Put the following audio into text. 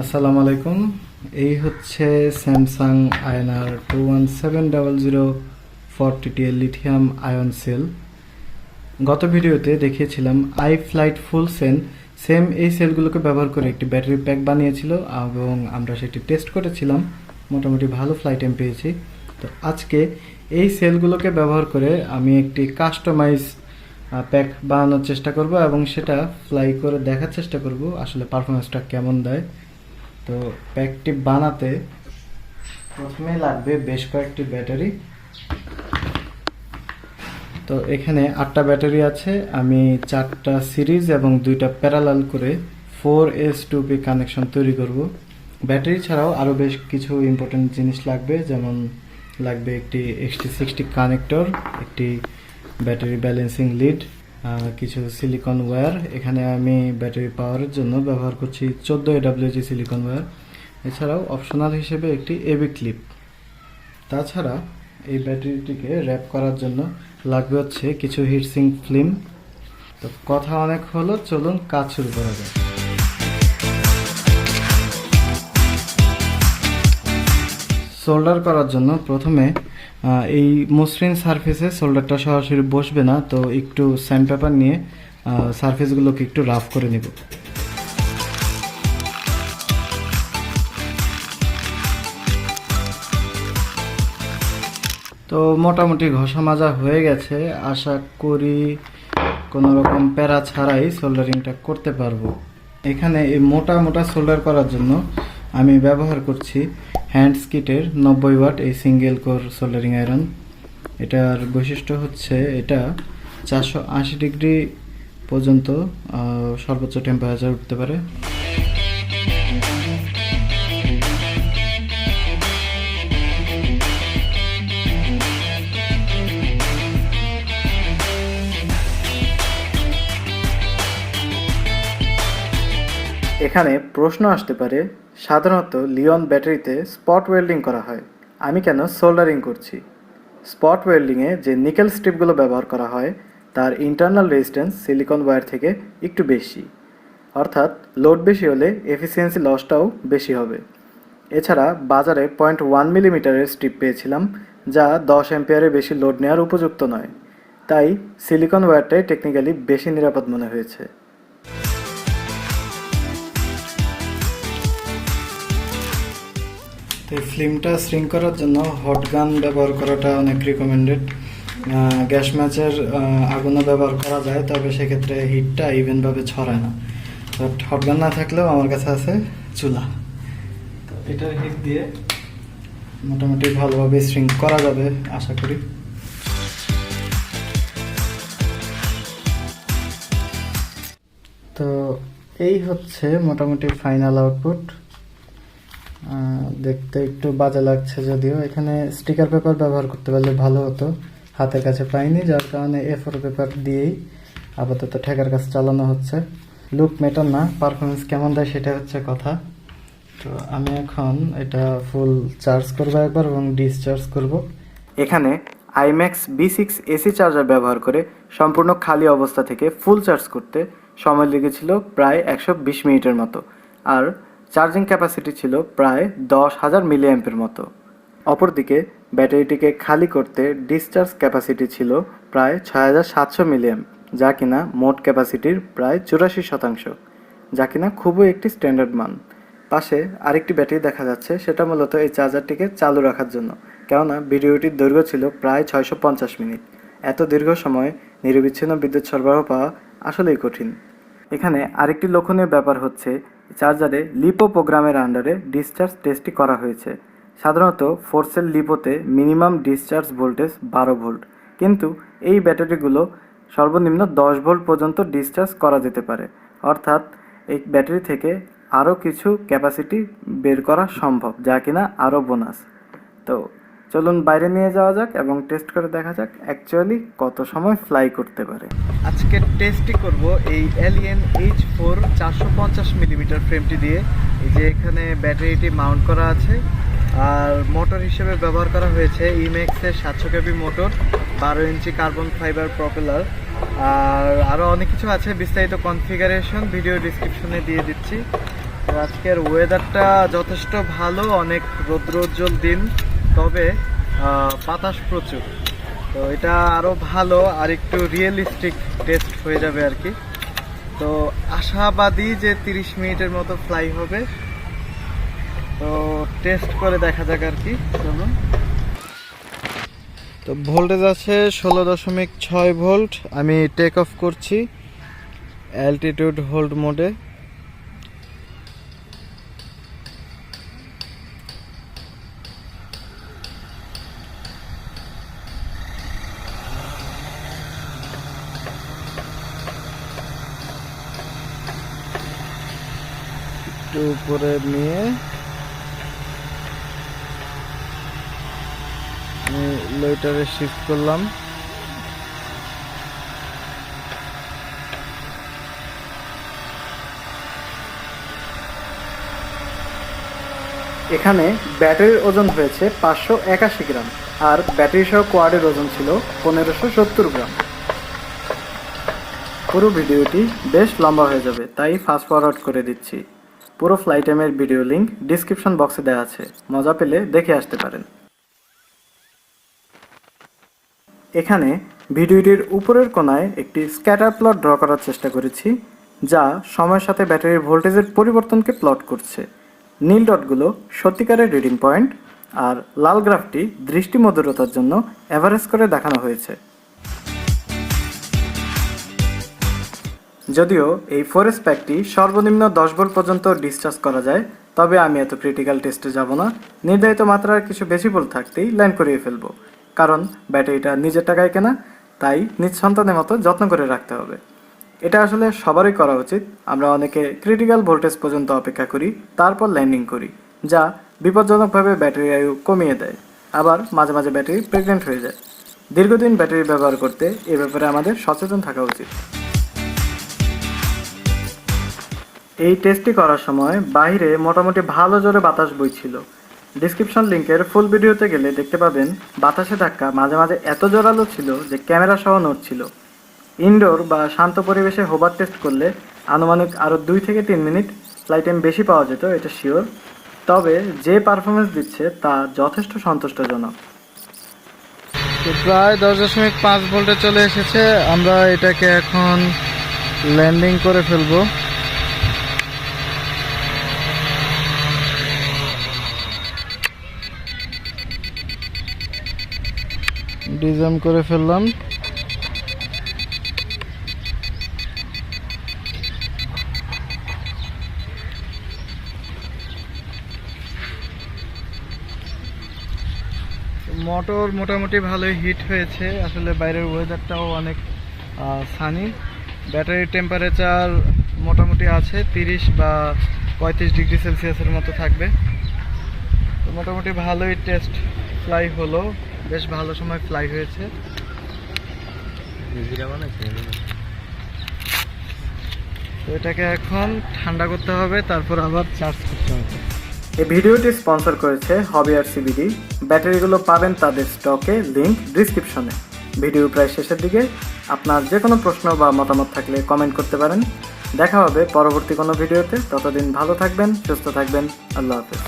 আসসালামু আলাইকুম। এই হচ্ছে স্যামসাং আয়নার 2170040 লিথিয়াম আয়ন সেল। গত ভিডিওতে দেখিয়েছিলাম ফ্লাইট ফুল সেম এই সেলগুলোকে ব্যবহার করে একটি ব্যাটারি প্যাক বানিয়েছিল এবং আমরা সেটি টেস্ট করেছিলাম, মোটামুটি ভালো ফ্লাই টাইম পেয়েছি। তো আজকে এই সেলগুলোকে ব্যবহার করে আমি একটি কাস্টমাইজ প্যাক বানানোর চেষ্টা করব এবং সেটা ফ্লাই করে দেখার চেষ্টা করব আসলে পারফরমেন্সটা কেমন দেয়। তো প্যাকটি বানাতে প্রথমে লাগবে বেশ কয়েকটি ব্যাটারি। তো এখানে 8টা ব্যাটারি আছে। আমি 4টা সিরিজ এবং 2টা প্যারালাল করে 4S2P কানেকশন তৈরি করব। ব্যাটারি ছাড়াও আরও বেশ কিছু ইম্পর্টেন্ট জিনিস লাগবে, যেমন লাগবে একটি XT60 কানেক্টর, একটি ব্যাটারি ব্যালেন্সিং লিড, কিছু সিলিকন ওয়্যার। এখানে আমি ব্যাটারি পাওয়ারের জন্য ব্যবহার করছি 14 AWG সিলিকন ওয়্যার। এছাড়াও অপশনাল হিসেবে একটি এবি ক্লিপ। তাছাড়া এই ব্যাটারিটিকে র্যাপ করার জন্য লাগবে হচ্ছে কিছু হিটসিঙ্ক ফিল্ম। তো কথা অনেক হলো, চলুন কাজ শুরু করা যাক। সোল্ডার করার জন্য প্রথমে এই মসৃণ সারফেসে সোল্ডারটা সরাসরি বসবে না, তো একটু স্যান্ডপেপার নিয়ে সারফেসগুলোকে একটু রাফ করে নেব। তো মোটামুটি ঘষা মাজা হয়ে গেছে, আশা করি কোনো রকম প্যারা ছাড়াই সোল্ডারিংটা করতে পারবো। এখানে এই মোটা মোটা সোল্ডার করার জন্য আমি ব্যবহার করছি হ্যান্ডস্কিটের 90 ওয়াট এই সিঙ্গেল কোর সোল্ডারিং আয়রন। এটার বৈশিষ্ট্য হচ্ছে এটা 480 ডিগ্রি পর্যন্ত সর্বোচ্চ টেম্পারেচার উঠতে পারে। এখানে প্রশ্ন আসতে পারে, সাধারণত লিওন ব্যাটারিতে স্পট ওয়েল্ডিং করা হয়, আমি কেন সোল্ডারিং করছি? স্পট ওয়েল্ডিংয়ে যে নিকেল স্ট্রিপগুলো ব্যবহার করা হয় তার ইন্টারনাল রেজিস্ট্যান্স সিলিকন ওয়্যার থেকে একটু বেশি, অর্থাৎ লোড বেশি হলে এফিসিয়েন্সি লসটাও বেশি হবে। এছাড়া বাজারে 0.1 মিলিমিটারের স্ট্রিপ পেয়েছিলাম, যা 10 অ্যাম্পিয়ারের বেশি লোড নেওয়ার উপযুক্ত নয়, তাই সিলিকন ওয়্যারটাই টেকনিক্যালি বেশি নিরাপদ মনে হয়েছে। তো এই ফিল্মটা শ্রিঙ্ক করার জন্য হট গান ব্যবহার করাটা অনেক রিকমেন্ডেড। গ্যাস ম্যাচের আগুনও ব্যবহার করা যায়, তবে সেক্ষেত্রে হিটটা ইভেনভাবে ছড়ায় না। বাট হট গান না থাকলেও আমার কাছে আছে চুলা, তো এটার হিট দিয়ে মোটামুটি ভালোভাবে শ্রিঙ্ক করা যাবে আশা করি। তো এই হচ্ছে মোটামুটি ফাইনাল আউটপুট। দেখতে একটু বাজে লাগছে, যদিও এখানে স্টিকার পেপার ব্যবহার করতে পারলে ভালো হতো, হাতের কাছে পাইনি, যার কারণে A4 পেপার দিয়েই আপাতত ঠেকার কাজ চালানো হচ্ছে। লুক ম্যাটার না, পারফরমেন্স কেমন দেয় সেটা হচ্ছে কথা। তো আমি এখন এটা ফুল চার্জ করবো একবার এবং ডিসচার্জ করব। এখানে আইম্যাক্স B6 এসি চার্জার ব্যবহার করে সম্পূর্ণ খালি অবস্থা থেকে ফুল চার্জ করতে সময় লেগেছিল প্রায় 120 মিনিটের মতো, আর চার্জিং ক্যাপাসিটি ছিল প্রায় 10,000 মিলিঅ্যাম্পের মতো। অপরদিকে ব্যাটারিটিকে খালি করতে ডিসচার্জ ক্যাপাসিটি ছিল প্রায় 6,700 মিলিঅ্যাম্প, যা কিনা মোট ক্যাপাসিটির প্রায় 84%, যা কিনা খুবই একটি স্ট্যান্ডার্ড মান। পাশে আরেকটি ব্যাটারি দেখা যাচ্ছে, সেটা মূলত এই চার্জারটিকে চালু রাখার জন্য, কেননা ভিডিওটির দৈর্ঘ্য ছিল প্রায় 650 মিনিট। এত দীর্ঘ সময় নিরবিচ্ছিন্ন বিদ্যুৎ সরবরাহ পাওয়া আসলেই কঠিন। এখানে আরেকটি লক্ষণীয় ব্যাপার হচ্ছে, চার্জারে লিপো প্রোগ্রামের আন্ডারে ডিসচার্জ টেস্টটি করা হয়েছে। সাধারণত 4 সেল লিপোতে মিনিমাম ডিসচার্জ ভোল্টেজ 12 ভোল্ট, কিন্তু এই ব্যাটারিগুলো সর্বনিম্ন 10 ভোল্ট পর্যন্ত ডিসচার্জ করা যেতে পারে, অর্থাৎ এই ব্যাটারি থেকে আরও কিছু ক্যাপাসিটি বের করা সম্ভব, যা কিনা আরও বোনাস। তো চলুন বাইরে নিয়ে যাওয়া যাক এবং টেস্ট করে দেখা যাক অ্যাকচুয়ালি কত সময় ফ্লাই করতে পারে। আজকে টেস্টই করব এই এলিয়েন H4 450 মিলিমিটার ফ্রেমটি দিয়ে। এই যে এখানে ব্যাটারিটি মাউন্ট করা আছে, আর মোটর হিসেবে ব্যবহার করা হয়েছে ইম্যাক্সের 700 কেবি মোটর, 12 ইঞ্চি কার্বন ফাইবার প্রপেলার, আর আরও অনেক কিছু আছে। বিস্তারিত কনফিগারেশন ভিডিও ডিসক্রিপশনে দিয়ে দিচ্ছি। আজকের ওয়েদারটা যথেষ্ট ভালো, অনেক রৌদ্রোজ্জ্বল দিন, তবে বাতাস প্রচুর। তো এটা আরও ভালো, আর একটু রিয়েলিস্টিক টেস্ট হয়ে যাবে আর কি। তো আশাবাদী যে 30 মিনিটের মতো ফ্লাই হবে। তো টেস্ট করে দেখা যাক আর কি, চলুন। তো ভোল্টেজ আছে 16.6 ভোল্ট। আমি টেক অফ করছি অ্যালটিটিউড হোল্ড মোডে। একটু উপরে নিয়ে লাইটারে শিফট করলাম। এখানে ব্যাটারির ওজন হয়েছে 581 গ্রাম, আর ব্যাটারি সহ কোয়াডের ওজন ছিল 1570 গ্রাম। পুরো ভিডিওটি বেশ লম্বা হয়ে যাবে, তাই ফাস্ট ফরওয়ার্ড করে দিচ্ছি। পুরো ফ্লাইটাইমের ভিডিও লিংক ডিসক্রিপশন বক্সে দেওয়া আছে, মজা পেলে দেখে আসতে পারেন। এখানে ভিডিওটির উপরের কোণায় একটি স্ক্যাটার প্লট ড্র করার চেষ্টা করেছি, যা সময়ের সাথে ব্যাটারির ভোল্টেজের পরিবর্তনকে প্লট করছে। নীল ডটগুলো সত্যিকারের রিডিং পয়েন্ট, আর লাল গ্রাফটি দৃষ্টিমধুরতার জন্য এভারেজ করে দেখানো হয়েছে। যদিও এই ফোরেস প্যাকটি সর্বনিম্ন 10 ভোল্ট পর্যন্ত ডিসচার্জ করা যায়, তবে আমি এত ক্রিটিক্যাল টেস্টে যাব না। নির্ধারিত মাত্রার কিছু বেশি ভোল্ট থাকতেই লাইন করিয়ে ফেলবো, কারণ ব্যাটারিটা নিজের টাকায় কেনা, তাই নিজ সন্তানের মতো যত্ন করে রাখতে হবে। এটা আসলে সবারই করা উচিত। আমরা অনেকে ক্রিটিক্যাল ভোল্টেজ পর্যন্ত অপেক্ষা করি, তারপর ল্যান্ডিং করি, যা বিপজ্জনকভাবে ব্যাটারি আয়ু কমিয়ে দেয়। আবার মাঝে মাঝে ব্যাটারি প্রেগনেন্ট হয়ে যায়। দীর্ঘদিন ব্যাটারি ব্যবহার করতে এ ব্যাপারে আমাদের সচেতন থাকা উচিত। এই টেস্টটি করার সময় বাইরে মোটামুটি ভালো জোরে বাতাস বইছিল। ডিসক্রিপশন লিংকের ফুল ভিডিওতে গেলে দেখতে পাবেন বাতাসে ধাক্কা মাঝে মাঝে এত জোরালো ছিল যে ক্যামেরা সহ নড়ছিল। ইনডোর বা শান্ত পরিবেশে হোভার টেস্ট করলে আনুমানিক আরও 2 থেকে 3 মিনিট ফ্লাইট টাইম বেশি পাওয়া যেত, এটা শিওর। তবে যে পারফরমেন্স দিচ্ছে তা যথেষ্ট সন্তুষ্টজনক। প্রায় 10.5 ভোল্টে চলে এসেছে। আমরা এটাকে এখন ল্যান্ডিং করে ফেলবো। ডিজাইন করে ফেললাম। মোটর মোটামুটি ভালোই হিট হয়েছে। আসলে বাইরের ওয়েদারটাও অনেক সানি। ব্যাটারির টেম্পারেচার মোটামুটি আছে 30 বা 35 ডিগ্রি সেলসিয়াসের মতো থাকবে। তো মোটামুটি ভালোই টেস্ট ফ্লাই হলো, বেশ ভালো সময় ফ্লাই হয়েছে। তো এটাকে এখন ঠান্ডা করতে হবে, তারপর আবার চার্জ করতে হবে। এই ভিডিওটি স্পন্সর করেছে হবি আর সিবিডি। ব্যাটারিগুলো পাবেন তাদের স্টকে, লিংক ডিসক্রিপশনে। ভিডিও প্রায় শেষের দিকে। আপনার যে কোনো প্রশ্ন বা মতামত থাকলে কমেন্ট করতে পারেন। দেখা হবে পরবর্তী কোনো ভিডিওতে। ততদিন ভালো থাকবেন, সুস্থ থাকবেন। আল্লাহ হাফেজ।